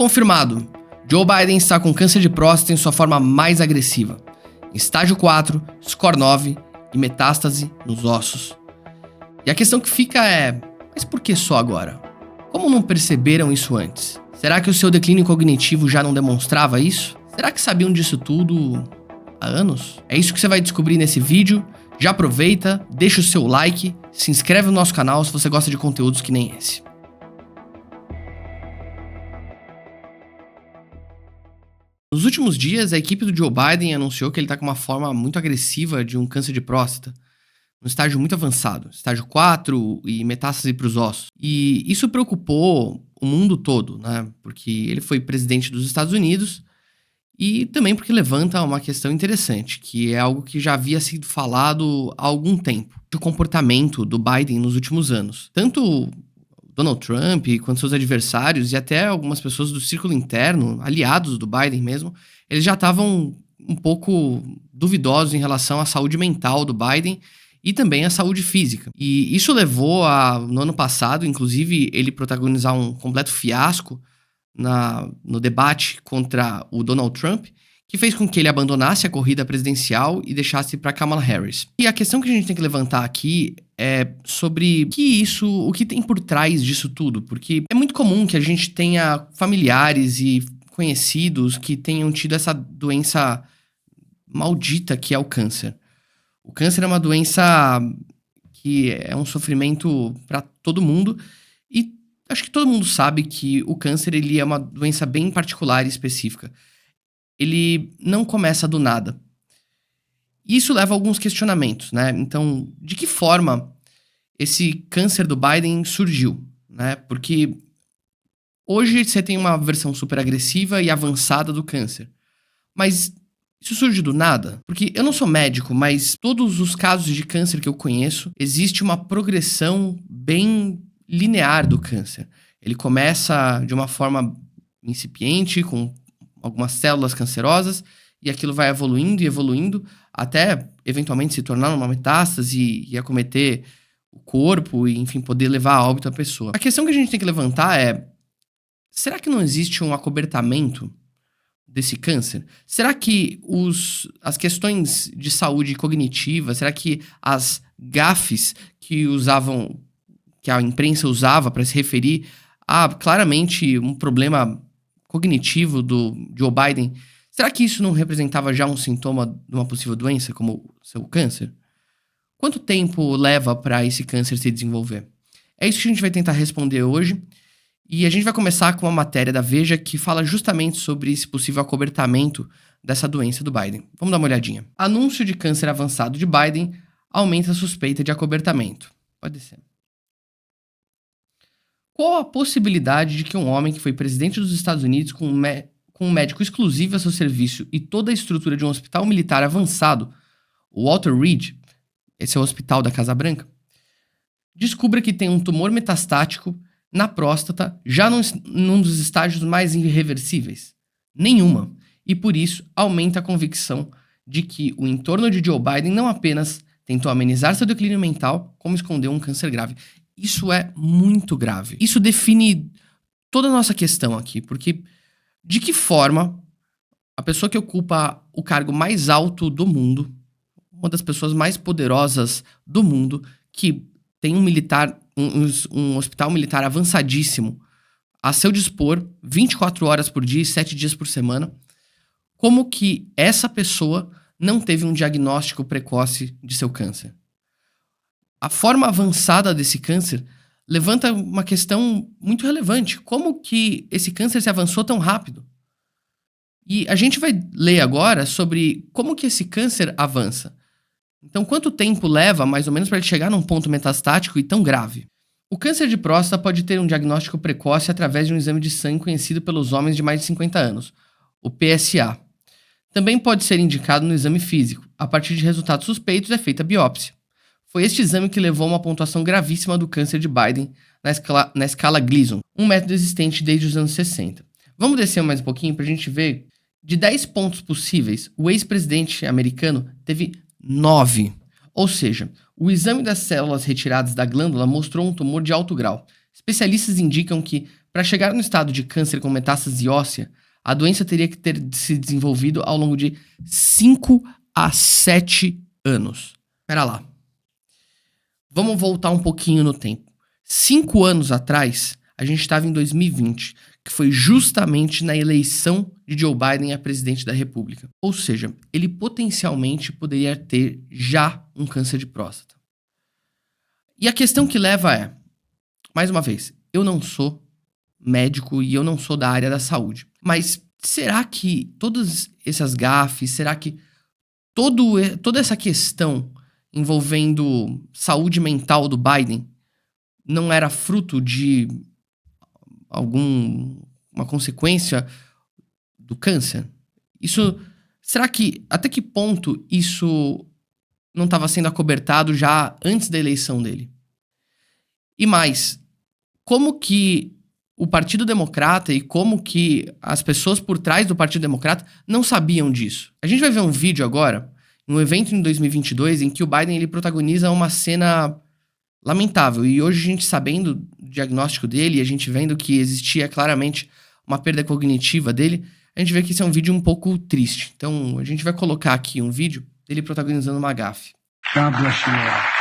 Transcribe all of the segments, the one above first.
Confirmado. Joe Biden está com câncer de próstata em sua forma mais agressiva. Estágio 4, score 9 e metástase nos ossos. E a questão que fica é, mas por que só agora? Como não perceberam isso antes? Será que o seu declínio cognitivo já não demonstrava isso? Será que sabiam disso tudo há anos? É isso que você vai descobrir nesse vídeo. Já aproveita, deixa o seu like, se inscreve no nosso canal se você gosta de conteúdos que nem esse. Nos últimos dias, a equipe do Joe Biden anunciou que ele está com uma forma muito agressiva de um câncer de próstata, um estágio muito avançado, estágio 4 e metástase para os ossos. E isso preocupou o mundo todo, né? Porque ele foi presidente dos Estados Unidos e também porque levanta uma questão interessante, que é algo que já havia sido falado há algum tempo, o comportamento do Biden nos últimos anos. Tanto Donald Trump, quanto seus adversários e até algumas pessoas do círculo interno, aliados do Biden mesmo, eles já estavam um pouco duvidosos em relação à saúde mental do Biden e também à saúde física. E isso levou no ano passado, inclusive, ele protagonizar um completo fiasco no debate contra o Donald Trump, que fez com que ele abandonasse a corrida presidencial e deixasse para Kamala Harris. E a questão que a gente tem que levantar aqui é sobre o que tem por trás disso tudo, porque é muito comum que a gente tenha familiares e conhecidos que tenham tido essa doença maldita que é o câncer. O câncer é uma doença que é um sofrimento para todo mundo e acho que todo mundo sabe que o câncer ele é uma doença bem particular e específica. Ele não começa do nada. E isso leva a alguns questionamentos, né? Então, de que forma esse câncer do Biden surgiu, né? Porque hoje você tem uma versão super agressiva e avançada do câncer. Mas isso surge do nada? Porque eu não sou médico, mas todos os casos de câncer que eu conheço, existe uma progressão bem linear do câncer. Ele começa de uma forma incipiente, com algumas células cancerosas, e aquilo vai evoluindo e evoluindo, até eventualmente se tornar uma metástase e acometer o corpo, e enfim, poder levar a óbito a pessoa. A questão que a gente tem que levantar é, será que não existe um acobertamento desse câncer? Será que as questões de saúde cognitiva, será que as gafes que a imprensa usava para se referir a claramente um problema cognitivo do Joe Biden, será que isso não representava já um sintoma de uma possível doença, como o seu câncer? Quanto tempo leva para esse câncer se desenvolver? É isso que a gente vai tentar responder hoje. E a gente vai começar com uma matéria da Veja que fala justamente sobre esse possível acobertamento dessa doença do Biden. Vamos dar uma olhadinha. Anúncio de câncer avançado de Biden aumenta a suspeita de acobertamento. Pode ser. Qual a possibilidade de que um homem que foi presidente dos Estados Unidos com um médico exclusivo a seu serviço e toda a estrutura de um hospital militar avançado, o Walter Reed, esse é o hospital da Casa Branca, descubra que tem um tumor metastático na próstata já num dos estágios mais irreversíveis? Nenhuma. E por isso aumenta a convicção de que o entorno de Joe Biden não apenas tentou amenizar seu declínio mental, como escondeu um câncer grave. Isso é muito grave. Isso define toda a nossa questão aqui, porque de que forma a pessoa que ocupa o cargo mais alto do mundo, uma das pessoas mais poderosas do mundo, que tem um hospital militar avançadíssimo a seu dispor 24 horas por dia e 7 dias por semana, como que essa pessoa não teve um diagnóstico precoce de seu câncer? A forma avançada desse câncer levanta uma questão muito relevante. Como que esse câncer se avançou tão rápido? E a gente vai ler agora sobre como que esse câncer avança. Então, quanto tempo leva, mais ou menos, para ele chegar num ponto metastático e tão grave? O câncer de próstata pode ter um diagnóstico precoce através de um exame de sangue conhecido pelos homens de mais de 50 anos, o PSA. Também pode ser indicado no exame físico. A partir de resultados suspeitos é feita a biópsia. Foi este exame que levou a uma pontuação gravíssima do câncer de Biden na escala Gleason, um método existente desde os anos 60. Vamos descer mais um pouquinho para a gente ver. De 10 pontos possíveis, o ex-presidente americano teve 9. Ou seja, o exame das células retiradas da glândula mostrou um tumor de alto grau. Especialistas indicam que, Para chegar no estado de câncer com metástase óssea, a doença teria que ter se desenvolvido ao longo de 5 a 7 anos. Pera lá. Vamos voltar um pouquinho no tempo. 5 anos atrás, a gente estava em 2020, que foi justamente na eleição de Joe Biden a presidente da República. Ou seja, ele potencialmente poderia ter já um câncer de próstata. E a questão que leva é, mais uma vez, eu não sou médico e eu não sou da área da saúde, mas será que todas essas gafes, será que toda essa questão envolvendo saúde mental do Biden não era fruto de uma consequência do câncer? Será que, até que ponto isso não estava sendo acobertado já antes da eleição dele? E mais, como que o Partido Democrata e como que as pessoas por trás do Partido Democrata não sabiam disso? A gente vai ver um vídeo agora, um evento em 2022, em que o Biden ele protagoniza uma cena lamentável. E hoje a gente sabendo o diagnóstico dele, a gente vendo que existia claramente uma perda cognitiva dele, a gente vê que esse é um vídeo um pouco triste. Então a gente vai colocar aqui um vídeo dele protagonizando uma gafe. God bless you all.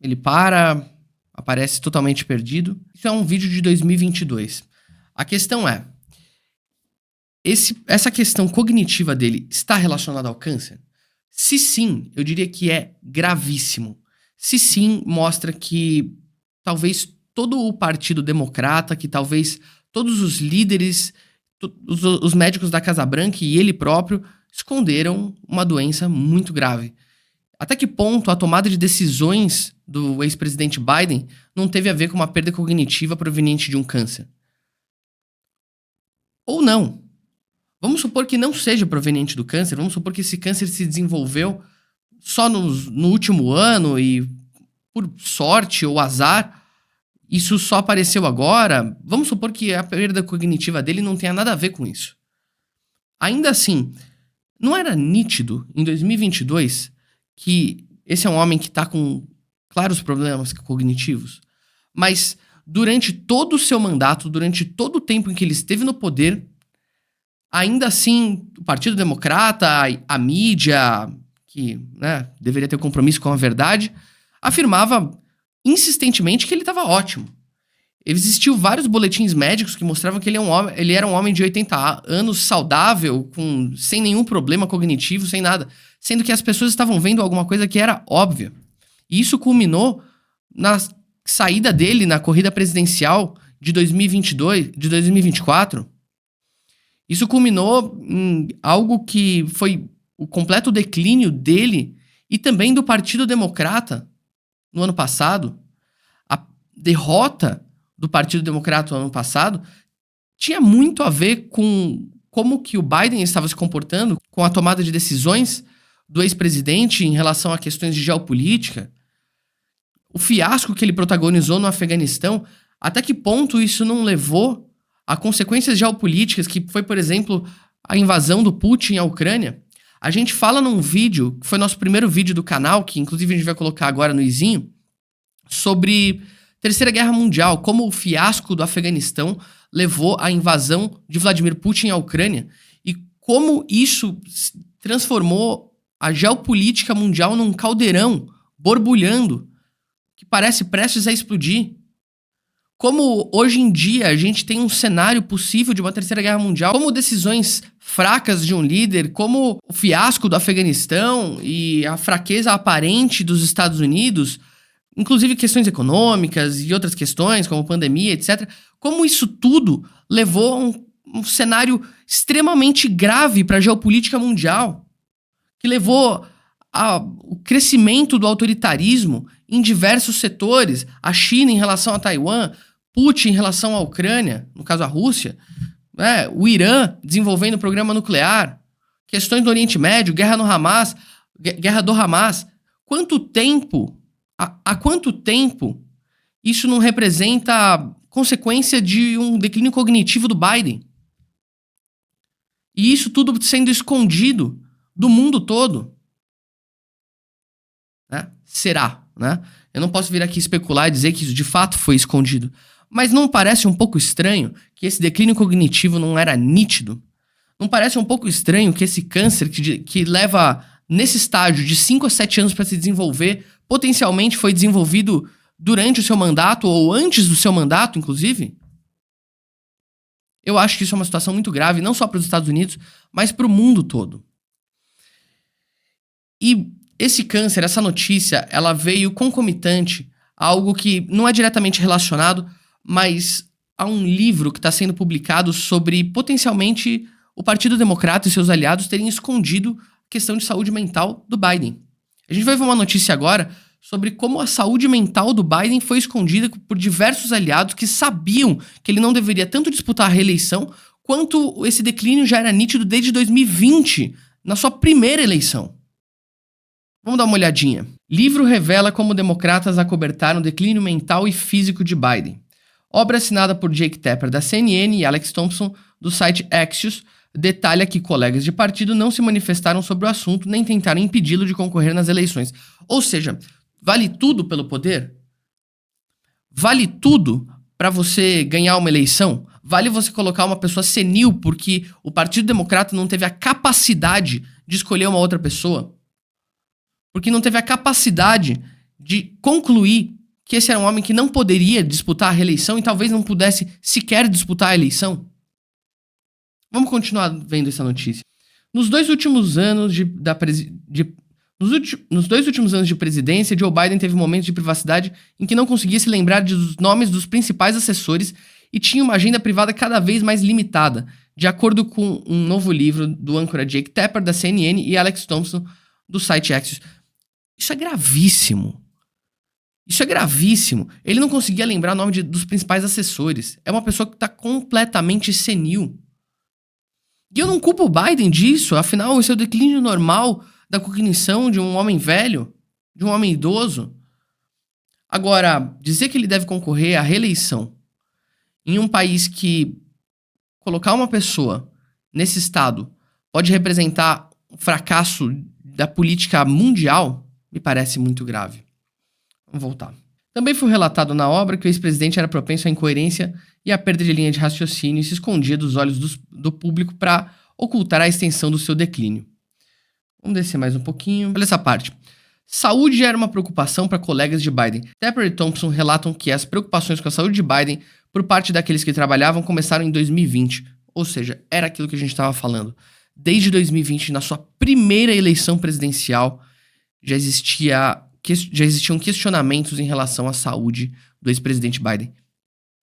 Ele para, aparece totalmente perdido. Isso é um vídeo de 2022. A questão é, essa questão cognitiva dele está relacionada ao câncer? Se sim, eu diria que é gravíssimo. Se sim, mostra que talvez todo o Partido Democrata, que talvez todos os líderes, os médicos da Casa Branca e ele próprio esconderam uma doença muito grave. Até que ponto a tomada de decisões do ex-presidente Biden não teve a ver com uma perda cognitiva proveniente de um câncer? Ou não. Vamos supor que não seja proveniente do câncer, vamos supor que esse câncer se desenvolveu só no último ano e, por sorte ou azar, isso só apareceu agora. Vamos supor que a perda cognitiva dele não tenha nada a ver com isso. Ainda assim, não era nítido, em 2022, que esse é um homem que está com claros problemas cognitivos, mas durante todo o seu mandato, durante todo o tempo em que ele esteve no poder, ainda assim, o Partido Democrata, a mídia, que deveria ter compromisso com a verdade, afirmava insistentemente que ele estava ótimo. Existiam vários boletins médicos que mostravam que ele era um homem de 80 anos, saudável, sem nenhum problema cognitivo, sem nada. Sendo que as pessoas estavam vendo alguma coisa que era óbvia. E isso culminou na saída dele na corrida presidencial de 2024. Isso culminou em algo que foi o completo declínio dele e também do Partido Democrata no ano passado. A derrota do Partido Democrata no ano passado tinha muito a ver com como que o Biden estava se comportando com a tomada de decisões do ex-presidente em relação a questões de geopolítica, o fiasco que ele protagonizou no Afeganistão, até que ponto isso não levou a consequências geopolíticas, que foi, por exemplo, a invasão do Putin à Ucrânia. A gente fala num vídeo, que foi nosso primeiro vídeo do canal, que inclusive a gente vai colocar agora no izinho, sobre Terceira Guerra Mundial, como o fiasco do Afeganistão levou à invasão de Vladimir Putin à Ucrânia e como isso transformou a geopolítica mundial num caldeirão borbulhando que parece prestes a explodir. Como hoje em dia a gente tem um cenário possível de uma terceira guerra mundial, como decisões fracas de um líder, como o fiasco do Afeganistão e a fraqueza aparente dos Estados Unidos, inclusive questões econômicas e outras questões, como pandemia, etc. Como isso tudo levou a um cenário extremamente grave para a geopolítica mundial, que levou ao crescimento do autoritarismo em diversos setores, a China em relação a Taiwan, Putin em relação à Ucrânia, no caso a Rússia, o Irã desenvolvendo programa nuclear, questões do Oriente Médio, guerra do Hamas, há quanto tempo isso não representa consequência de um declínio cognitivo do Biden? E isso tudo sendo escondido do mundo todo, né? Será, né? Eu não posso vir aqui especular e dizer que isso de fato foi escondido. Mas não parece um pouco estranho que esse declínio cognitivo não era nítido? Não parece um pouco estranho que esse câncer que leva nesse estágio de 5 a 7 anos para se desenvolver, potencialmente foi desenvolvido durante o seu mandato ou antes do seu mandato, inclusive? Eu acho que isso é uma situação muito grave, não só para os Estados Unidos, mas para o mundo todo. E esse câncer, essa notícia, ela veio concomitante a algo que não é diretamente relacionado, mas a um livro que está sendo publicado sobre, potencialmente, o Partido Democrata e seus aliados terem escondido a questão de saúde mental do Biden. A gente vai ver uma notícia agora sobre como a saúde mental do Biden foi escondida por diversos aliados que sabiam que ele não deveria tanto disputar a reeleição, quanto esse declínio já era nítido desde 2020, na sua primeira eleição. Vamos dar uma olhadinha. Livro revela como democratas acobertaram o declínio mental e físico de Biden. Obra assinada por Jake Tapper, da CNN, e Alex Thompson, do site Axios, detalha que colegas de partido não se manifestaram sobre o assunto nem tentaram impedi-lo de concorrer nas eleições. Ou seja, vale tudo pelo poder? Vale tudo para você ganhar uma eleição? Vale você colocar uma pessoa senil porque o Partido Democrata não teve a capacidade de escolher uma outra pessoa? Porque não teve a capacidade de concluir que esse era um homem que não poderia disputar a reeleição e talvez não pudesse sequer disputar a eleição? Vamos continuar vendo essa notícia. Nos dois últimos anos de presidência, Joe Biden teve momentos de privacidade em que não conseguia se lembrar dos nomes dos principais assessores e tinha uma agenda privada cada vez mais limitada, de acordo com um novo livro do âncora Jake Tapper, da CNN, e Alex Thompson, do site Axios. Isso é gravíssimo. Isso é gravíssimo. Ele não conseguia lembrar o nome dos principais assessores. É uma pessoa que está completamente senil. E eu não culpo o Biden disso, afinal, esse é o declínio normal da cognição de um homem velho, de um homem idoso. Agora, dizer que ele deve concorrer à reeleição em um país que colocar uma pessoa nesse estado pode representar um fracasso da política mundial, me parece muito grave. Vamos voltar. Também foi relatado na obra que o ex-presidente era propenso à incoerência e à perda de linha de raciocínio e se escondia dos olhos do público para ocultar a extensão do seu declínio. Vamos descer mais um pouquinho. Olha essa parte. Saúde era uma preocupação para colegas de Biden. Tapper e Thompson relatam que as preocupações com a saúde de Biden por parte daqueles que trabalhavam começaram em 2020. Ou seja, era aquilo que a gente estava falando. Desde 2020, na sua primeira eleição presidencial, já existiam questionamentos em relação à saúde do ex-presidente Biden.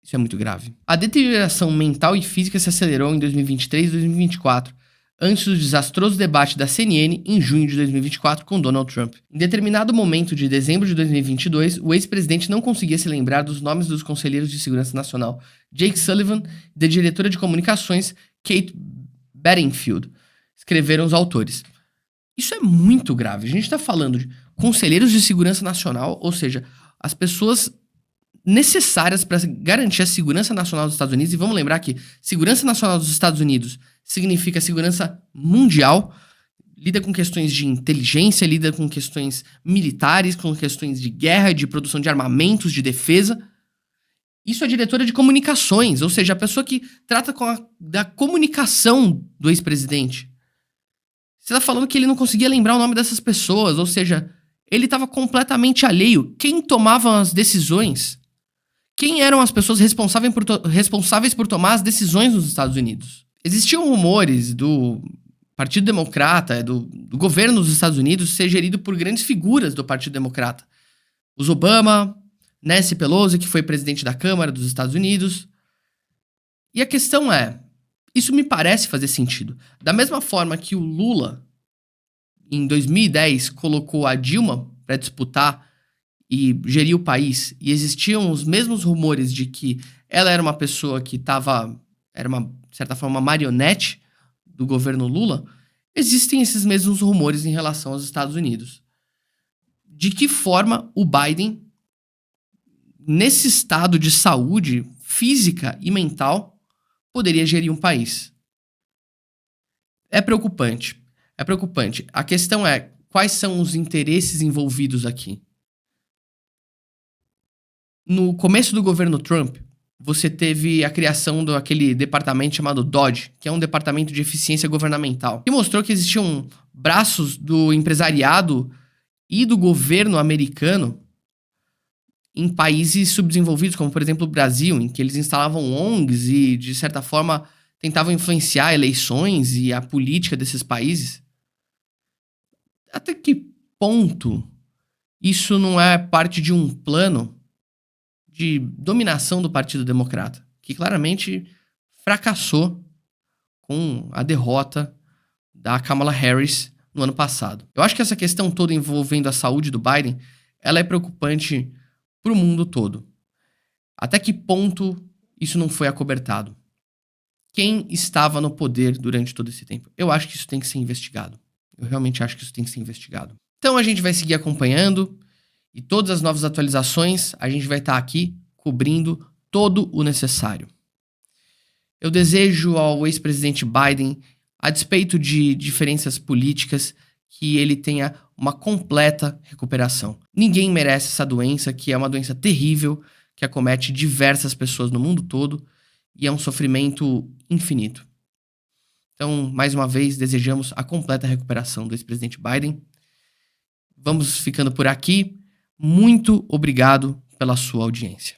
Isso é muito grave. A deterioração mental e física se acelerou em 2023 e 2024, antes do desastroso debate da CNN em junho de 2024 com Donald Trump. Em determinado momento de dezembro de 2022, o ex-presidente não conseguia se lembrar dos nomes dos conselheiros de segurança nacional Jake Sullivan e da diretora de comunicações Kate Bedingfield, escreveram os autores. Isso é muito grave. A gente está falando de conselheiros de segurança nacional, ou seja, as pessoas necessárias para garantir a segurança nacional dos Estados Unidos. E vamos lembrar que segurança nacional dos Estados Unidos significa segurança mundial, lida com questões de inteligência, lida com questões militares, com questões de guerra, de produção de armamentos, de defesa. Isso é diretora de comunicações, ou seja, a pessoa que trata da comunicação do ex-presidente. Você está falando que ele não conseguia lembrar o nome dessas pessoas, ou seja, ele estava completamente alheio. Quem tomava as decisões? Quem eram as pessoas responsáveis por tomar as decisões nos Estados Unidos? Existiam rumores do Partido Democrata, do governo dos Estados Unidos ser gerido por grandes figuras do Partido Democrata. Os Obama, Nancy Pelosi, que foi presidente da Câmara dos Estados Unidos. E a questão é, isso me parece fazer sentido. Da mesma forma que o Lula, em 2010, colocou a Dilma para disputar e gerir o país, e existiam os mesmos rumores de que ela era uma pessoa que era uma, de certa forma, uma marionete do governo Lula, existem esses mesmos rumores em relação aos Estados Unidos. de que forma o Biden, nesse estado de saúde física e mental, poderia gerir um país. É preocupante. É preocupante. A questão é, quais são os interesses envolvidos aqui? No começo do governo Trump, você teve a criação daquele departamento chamado DOGE, que é um departamento de eficiência governamental, que mostrou que existiam braços do empresariado e do governo americano em países subdesenvolvidos, como por exemplo o Brasil, em que eles instalavam ONGs e, de certa forma, tentavam influenciar eleições e a política desses países. Até que ponto isso não é parte de um plano de dominação do Partido Democrata, que claramente fracassou com a derrota da Kamala Harris no ano passado? Eu acho que essa questão toda envolvendo a saúde do Biden, ela é preocupante para o mundo todo. Até que ponto isso não foi acobertado? Quem estava no poder durante todo esse tempo? Eu acho que isso tem que ser investigado. Eu realmente acho que isso tem que ser investigado. Então a gente vai seguir acompanhando e todas as novas atualizações a gente vai estar aqui cobrindo todo o necessário. Eu desejo ao ex-presidente Biden, a despeito de diferenças políticas, que ele tenha uma completa recuperação. Ninguém merece essa doença, que é uma doença terrível, que acomete diversas pessoas no mundo todo e é um sofrimento infinito. Então, mais uma vez, desejamos a completa recuperação do ex-presidente Biden. Vamos ficando por aqui. Muito obrigado pela sua audiência.